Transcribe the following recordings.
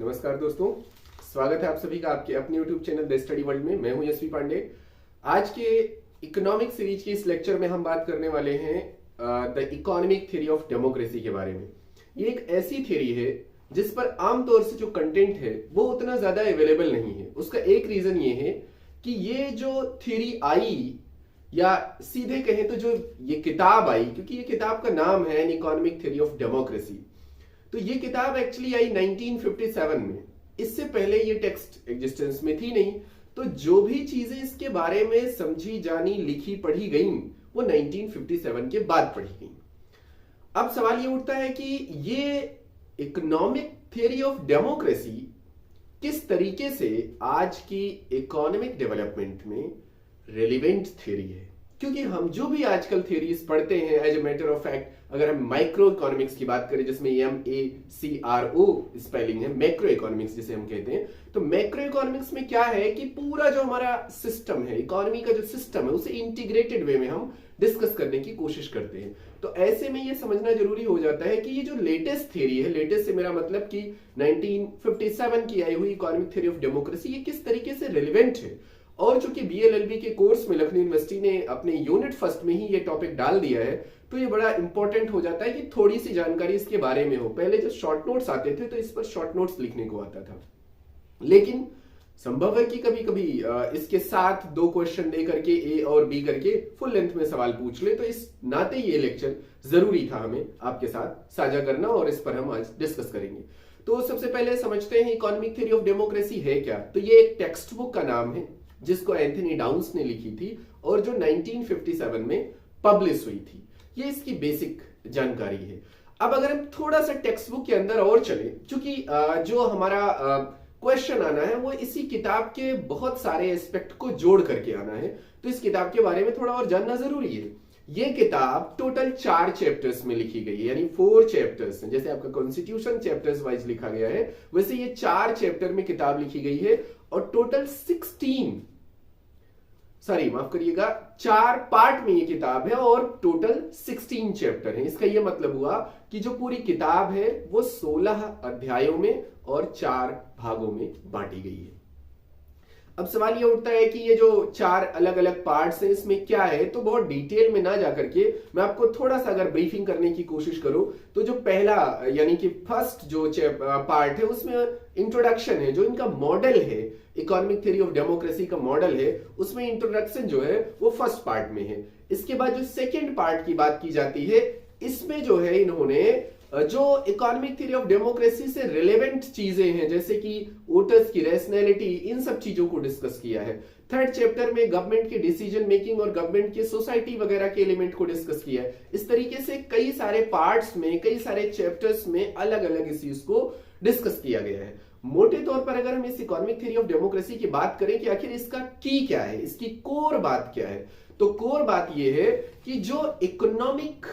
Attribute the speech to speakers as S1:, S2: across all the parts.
S1: नमस्कार दोस्तों, स्वागत है आप सभी का आपके अपने YouTube channel the study world में। मैं हूं यशवी पांडे। आज के इकोनॉमिक सीरीज के इस लेक्चर में हम बात करने वाले हैं the economic theory of democracy के बारे में। ये एक ऐसी थ्योरी है जिस पर आमतौर से जो कंटेंट है वो उतना ज्यादा अवेलेबल नहीं है। उसका एक रीजन ये है कि ये जो थ्योरी आई, या सीधे कहें तो जो ये किताब आई, क्योंकि ये किताब का नाम है an economic theory of democracy, तो ये किताब एक्चुअली आई 1957 में। इससे पहले ये टेक्स्ट एग्जिस्टेंस में थी नहीं। तो जो भी चीजें इसके बारे में समझी जानी लिखी पढ़ी गई वो 1957 के बाद पढ़ी गई। अब सवाल ये उठता है कि ये इकोनॉमिक थ्योरी ऑफ डेमोक्रेसी किस तरीके से आज की इकोनॉमिक डेवलपमेंट में रेलिवेंट थ्योरी है। क्योंकि हम जो भी आजकल थ्योरीज पढ़ते हैं, as a matter of fact, अगर हम माइक्रो इकोनॉमिक्स की बात करें जिसमें MACRO स्पेलिंग है, मैक्रो इकोनॉमिक्स जिसे हम कहते हैं, तो मैक्रो इकोनॉमिक्स में क्या है कि पूरा जो हमारा सिस्टम है, इकोनॉमी का जो सिस्टम है, उसे इंटीग्रेटेड वे में हम डिस्कस करने की कोशिश करते हैं। तो ऐसे में ये समझना जरूरी हो जाता है कि ये जो लेटेस्ट थ्योरी है, लेटेस्ट से मेरा मतलब कि 1957 की आई हुई इकोनॉमिक थ्योरी ऑफ डेमोक्रेसी, ये किस तरीके से रेलिवेंट है। और चूंकि BLLB के कोर्स में लखनऊ यूनिवर्सिटी ने अपने यूनिट फर्स्ट में ही ये टॉपिक डाल दिया है, तो ये बड़ा इंपॉर्टेंट हो जाता है कि थोड़ी सी जानकारी इसके बारे में हो। पहले जो शॉर्ट नोट्स आते थे तो इस पर शॉर्ट नोट्स लिखने को आता था, लेकिन संभव है कि कभी कभी इसके साथ 2 क्वेश्चन दे करके A और B करके फुल लेंथ में सवाल पूछ ले। तो इस नाते ये लेक्चर जरूरी था हमें आपके साथ साझा करना, और इस पर हम आज डिस्कस करेंगे। तो सबसे पहले समझते हैं इकोनॉमिक थ्योरी ऑफ डेमोक्रेसी है क्या। तो ये एक टेक्स्ट बुक का नाम है जिसको एंथनी डाउन्स ने लिखी थी और जो 1957 में पब्लिश हुई थी। ये इसकी बेसिक जानकारी है। अब अगर हम थोड़ा सा टेक्स्ट बुक के अंदर और चले, क्योंकि जो हमारा क्वेश्चन आना है वो इसी किताब के बहुत सारे एस्पेक्ट को जोड़ करके आना है, तो इस किताब के बारे में थोड़ा और जानना जरूरी है। ये किताब टोटल 4 चैप्टर्स में लिखी गई है, यानी 4 चैप्टर्स हैं। जैसे आपका कॉन्स्टिट्यूशन चैप्टर्स वाइज लिखा गया है, वैसे ये 4 चैप्टर में किताब लिखी गई है और टोटल 4 पार्ट में ये किताब है और टोटल 16 चैप्टर है। इसका ये मतलब हुआ कि जो पूरी किताब है वो 16 अध्यायों में और 4 भागों में बांटी गई है। अब सवाल ये उठता है कि ये जो 4 अलग अलग पार्ट्स हैं इसमें क्या है। तो बहुत डिटेल में ना जाकर के मैं आपको थोड़ा सा अगर ब्रीफिंग करने की कोशिश करूं, तो जो पहला यानी कि फर्स्ट जो पार्ट है उसमें इंट्रोडक्शन है, जो इनका मॉडल है, इकोनॉमिक थ्योरी ऑफ डेमोक्रेसी का मॉडल है, उसमें इंट्रोडक्शन जो है वो फर्स्ट पार्ट में है। इसके बाद जो सेकेंड पार्ट की बात की जाती है, इसमें जो है इन्होंने जो इकोनॉमिक थ्योरी ऑफ डेमोक्रेसी से रिलेवेंट चीजें हैं, जैसे कि वोटर्स की रैशनैलिटी, इन सब चीजों को डिस्कस किया है। थर्ड चैप्टर में गवर्नमेंट के डिसीजन मेकिंग और गवर्नमेंट के सोसाइटी वगैरह के एलिमेंट को डिस्कस किया है। इस तरीके से कई सारे पार्ट्स में, कई सारे चैप्टर्स में अलग अलग इश्यूज को डिस्कस किया गया है। मोटे तौर पर अगर हम इस इकोनॉमिक थ्योरी ऑफ डेमोक्रेसी की बात करें कि आखिर इसका की क्या है, इसकी कोर बात क्या है, तो कोर बात यह है कि जो इकोनॉमिक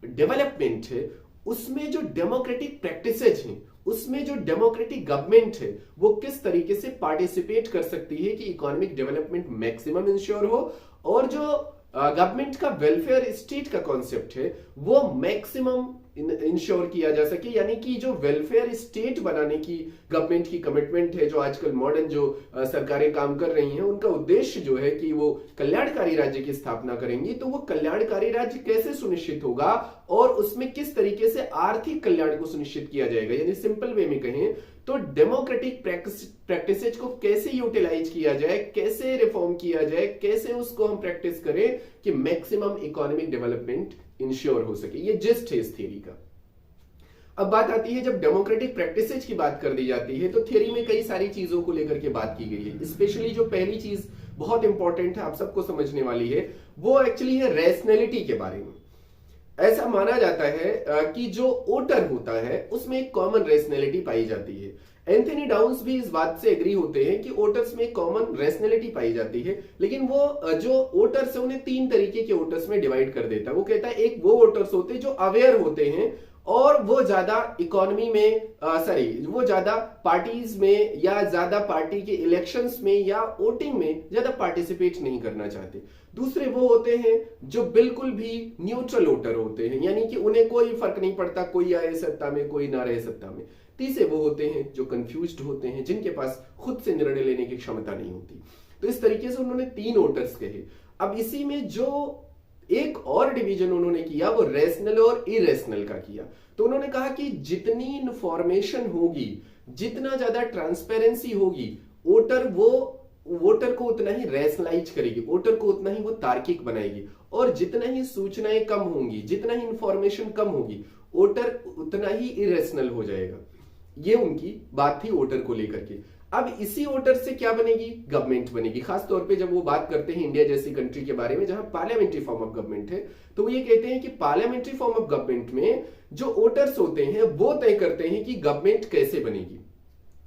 S1: डेवलपमेंट है उसमें जो डेमोक्रेटिक प्रैक्टिसेज हैं, उसमें जो डेमोक्रेटिक गवर्नमेंट है वो किस तरीके से पार्टिसिपेट कर सकती है कि इकोनॉमिक डेवलपमेंट मैक्सिमम इंश्योर हो, और जो गवर्नमेंट का वेलफेयर स्टेट का कॉन्सेप्ट है वो मैक्सिमम इंश्योर किया जा सके। यानी कि जो वेलफेयर स्टेट बनाने की गवर्नमेंट की कमिटमेंट है, जो आजकल मॉडर्न जो सरकारें काम कर रही हैं, उनका उद्देश्य जो है कि वो कल्याणकारी राज्य की स्थापना करेंगी। तो वो कल्याणकारी राज्य कैसे सुनिश्चित होगा और उसमें किस तरीके से आर्थिक कल्याण को सुनिश्चित किया जाएगा, यानी सिंपल वे में कहें तो डेमोक्रेटिक प्रैक्टिसेज को कैसे यूटिलाइज किया जाए, कैसे रिफॉर्म किया जाए, कैसे उसको हम प्रैक्टिस करें कि मैक्सिमम इकोनॉमिक डेवलपमेंट इंश्योर हो सके। ये जिस्ट है इस थ्योरी का। अब बात आती है, जब डेमोक्रेटिक प्रैक्टिसेज की बात कर दी जाती है तो थ्योरी में कई सारी चीजों को लेकर के बात की गई है। स्पेशली जो पहली चीज बहुत इंपॉर्टेंट है, आप सबको समझने वाली है, वो एक्चुअली है रैशनैलिटी के बारे में। ऐसा माना जाता है कि जो वोटर होता है उसमें एक कॉमन रैशनैलिटी पाई जाती है। एंथनी डाउन्स भी इस बात से एग्री होते हैं कि वोटर्स में कॉमन रैशनैलिटी पाई जाती है, लेकिन वो जो वोटर्स है उन्हें 3 तरीके के वोटर्स में डिवाइड कर देता है। वो कहता है एक वो वोटर्स होते हैं जो अवेयर होते हैं और वो ज्यादा इकोनॉमी में वो ज्यादा पार्टीज में या ज्यादा पार्टी के इलेक्शंस में या वोटिंग में ज्यादा पार्टिसिपेट नहीं करना चाहते। दूसरे वो होते हैं जो बिल्कुल भी न्यूट्रल वोटर होते हैं, यानी कि उन्हें कोई फर्क नहीं पड़ता कोई आए सत्ता में कोई ना रहे सत्ता में। तीसरे वो होते हैं जो कंफ्यूज्ड होते हैं, जिनके पास खुद से निर्णय लेने की क्षमता नहीं होती। तो इस तरीके से उन्होंने 3 वोटर्स कहे। अब इसी में जो एक और डिवीजन उन्होंने किया वो रेशनल और इरेशनल का किया। तो उन्होंने कहा कि जितनी इंफॉर्मेशन होगी, जितना ज्यादा ट्रांसपेरेंसी होगी, वोटर को उतना ही रैशनलाइज करेगी, वोटर को उतना ही वो तार्किक बनाएगी, और जितना ही सूचनाएं कम होंगी, जितना ही इंफॉर्मेशन कम होगी, वोटर उतना ही इरेशनल हो जाएगा। ये उनकी बात थी वोटर को लेकर के। अब इसी वोटर से क्या बनेगी? गवर्नमेंट बनेगी। खासतौर पे जब वो बात करते हैं इंडिया जैसी कंट्री के बारे में जहां पार्लियामेंट्री फॉर्म ऑफ गवर्नमेंट है, तो वो ये कहते हैं कि पार्लियामेंट्री फॉर्म ऑफ गवर्नमेंट में जो वोटर्स होते हैं वो तय करते हैं कि गवर्नमेंट कैसे बनेगी।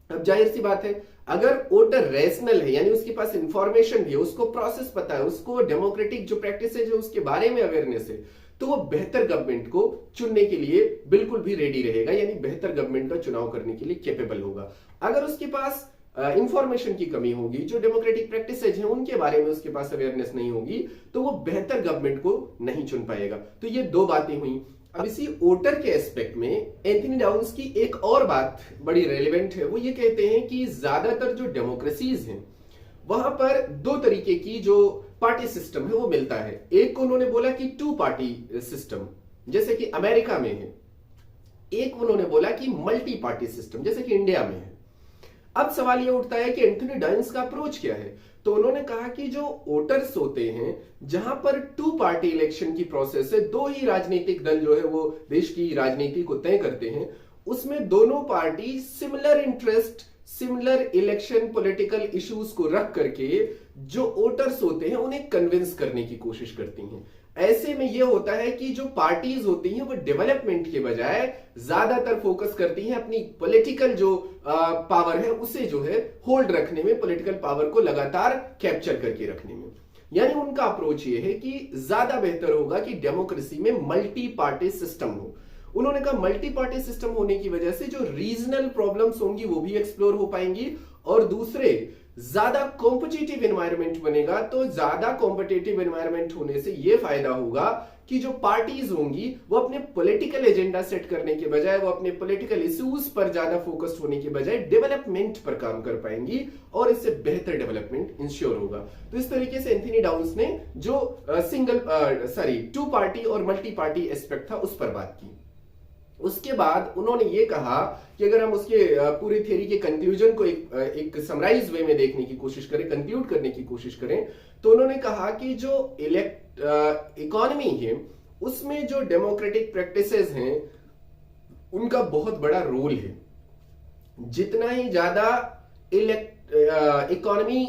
S1: अब जाहिर सी बात है, अगर वोटर रैशनल है, यानी उसके पास इंफॉर्मेशन भी है, उसको प्रोसेस पता है, उसको डेमोक्रेटिक जो प्रैक्टिस है जो उसके बारे में अवेयरनेस है, तो वो बेहतर गवर्नमेंट को चुनने के लिए बिल्कुल भी रेडी रहेगा, यानी बेहतर गवर्नमेंट का चुनाव करने के लिए कैपेबल होगा। अगर उसके पास इंफॉर्मेशन की कमी होगी, जो डेमोक्रेटिक प्रैक्टिसेज हैं उनके बारे में उसके पास अवेयरनेस नहीं होगी, तो वो बेहतर गवर्नमेंट को नहीं चुन पाएगा। तो ये 2 बातें हुई। अब इसी वोटर के एस्पेक्ट में एंथनी डाउन्स की एक और बात बड़ी रेलेवेंट है। वो ये कहते हैं कि ज्यादातर जो डेमोक्रेसीज हैं वहां पर 2 तरीके की जो पार्टी सिस्टम है वो मिलता है। एक को उन्होंने बोला कि 2 पार्टी सिस्टम जैसे कि अमेरिका में है, एक उन्होंने बोला कि मल्टी पार्टी सिस्टम जैसे कि इंडिया में है। अब सवाल यह उठता है कि एंथनी डाउन्स का अप्रोच क्या है। तो उन्होंने कहा कि जो वोटर्स होते हैं, जहां पर 2 पार्टी इलेक्शन की प्रोसेस है, 2 ही राजनीतिक दल जो है वो देश की राजनीति को तय करते हैं, उसमें दोनों party similar interest, similar election political issues को रख करके जो वोटर्स होते हैं उन्हें कन्विंस करने की कोशिश करती हैं। ऐसे में यह होता है कि जो पार्टीज होती हैं वो डेवलपमेंट के बजाय ज्यादातर फोकस करती हैं अपनी पॉलिटिकल जो पावर है उसे जो है होल्ड रखने में, पॉलिटिकल पावर को लगातार कैप्चर करके रखने में। यानी उनका अप्रोच ये है कि ज्यादा बेहतर होगा कि डेमोक्रेसी में मल्टी पार्टी सिस्टम हो। उन्होंने कहा मल्टी पार्टी सिस्टम होने की वजह से जो रीजनल प्रॉब्लम्स होंगी वो भी एक्सप्लोर हो पाएंगी, और दूसरे ज्यादा कॉम्पिटिटिव एनवायरनमेंट बनेगा। तो ज्यादा कॉम्पिटिटिव एनवायरनमेंट होने से यह फायदा होगा कि जो पार्टीज होंगी वो अपने पॉलिटिकल एजेंडा सेट करने के बजाय, वो अपने पॉलिटिकल इश्यूज पर ज्यादा फोकस्ड होने के बजाय डेवलपमेंट पर काम कर पाएंगी, और इससे बेहतर डेवलपमेंट इंश्योर होगा। तो इस तरीके से एंथनी डाउन्स ने जो 2 पार्टी और मल्टी पार्टी एस्पेक्ट था उस पर बात की। उसके बाद उन्होंने ये कहा कि अगर हम उसके पूरी थ्योरी के कंक्लूजन को एक समराइज वे में देखने की कोशिश करें, कंक्लूड करने की कोशिश करें, तो उन्होंने कहा कि जो इकोनॉमी है उसमें जो डेमोक्रेटिक प्रैक्टिसेस हैं उनका बहुत बड़ा रोल है। जितना ही ज्यादा इकोनॉमी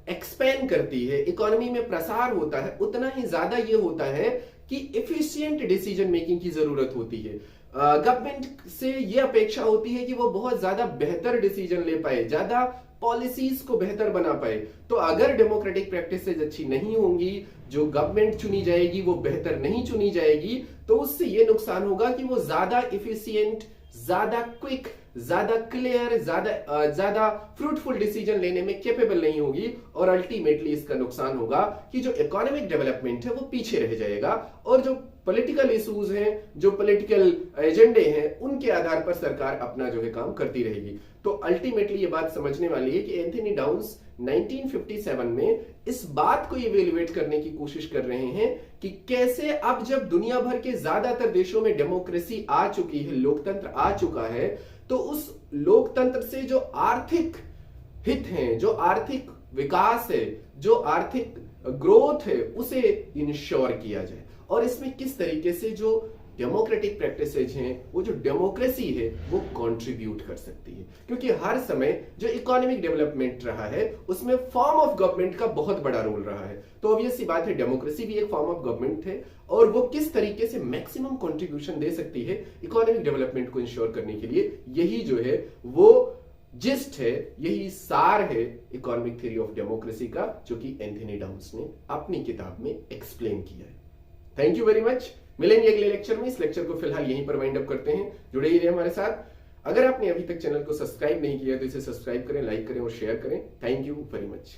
S1: एक्सपैंड करती है, इकोनॉमी में प्रसार होता है, उतना ही ज्यादा ये होता है कि एफिशिएंट डिसीजन मेकिंग की जरूरत होती है। गवर्नमेंट से ये अपेक्षा होती है कि वो बहुत ज्यादा बेहतर डिसीजन ले पाए, ज्यादा पॉलिसीज को बेहतर बना पाए। तो अगर डेमोक्रेटिक प्रैक्टिसेस अच्छी नहीं होंगी, जो गवर्नमेंट चुनी जाएगी वो बेहतर नहीं चुनी जाएगी, तो उससे ये नुकसान होगा कि वो ज्यादा एफिशिएंट, ज्यादा क्विक, ज्यादा क्लियर, ज्यादा फ्रूटफुल डिसीजन लेने में कैपेबल नहीं होगी, और अल्टीमेटली इसका नुकसान होगा कि जो इकोनॉमिक डेवलपमेंट है वो पीछे रह जाएगा, और जो पॉलिटिकल इश्यूज हैं, जो पॉलिटिकल एजेंडे हैं, उनके आधार पर सरकार अपना जो है काम करती रहेगी। तो अल्टीमेटली ये बात समझने वाली है कि एंथनी डाउन्स 1957 में इस बात को इवेल्युएट करने की कोशिश कर रहे हैं कि कैसे अब जब दुनिया भर के ज्यादातर देशों में डेमोक्रेसी आ चुकी है, लोकतंत्र आ चुका है, तो उस लोकतंत्र से जो आर्थिक हित हैं, जो आर्थिक विकास है, जो आर्थिक ग्रोथ है, उसे इंश्योर किया जाए, और इसमें किस तरीके से जो डेमोक्रेटिक प्रैक्टिसेज हैं, वो जो डेमोक्रेसी है वो कंट्रीब्यूट कर सकती है। क्योंकि हर समय जो इकोनॉमिक डेवलपमेंट रहा है उसमें फॉर्म ऑफ गवर्नमेंट का बहुत बड़ा रोल रहा है। तो ऑब्वियस सी बात है डेमोक्रेसी भी एक फॉर्म ऑफ गवर्नमेंट है, और वो किस तरीके से मैक्सिमम कंट्रीब्यूशन दे सकती है इकोनॉमिक डेवलपमेंट को इंश्योर करने के लिए, यही जो है वो जिस्ट है, यही सार है इकोनॉमिक थ्योरी ऑफ डेमोक्रेसी का, जो कि एंथनी डाउन्स ने अपनी किताब में एक्सप्लेन किया है। Thank you very much. मिलेंगे अगले लेक्चर में। इस लेक्चर को फिलहाल यहीं पर वाइंड अप करते हैं। जुड़े ही रहे हमारे साथ। अगर आपने अभी तक चैनल को सब्सक्राइब नहीं किया तो इसे सब्सक्राइब करें, लाइक करें और शेयर करें। Thank you very much.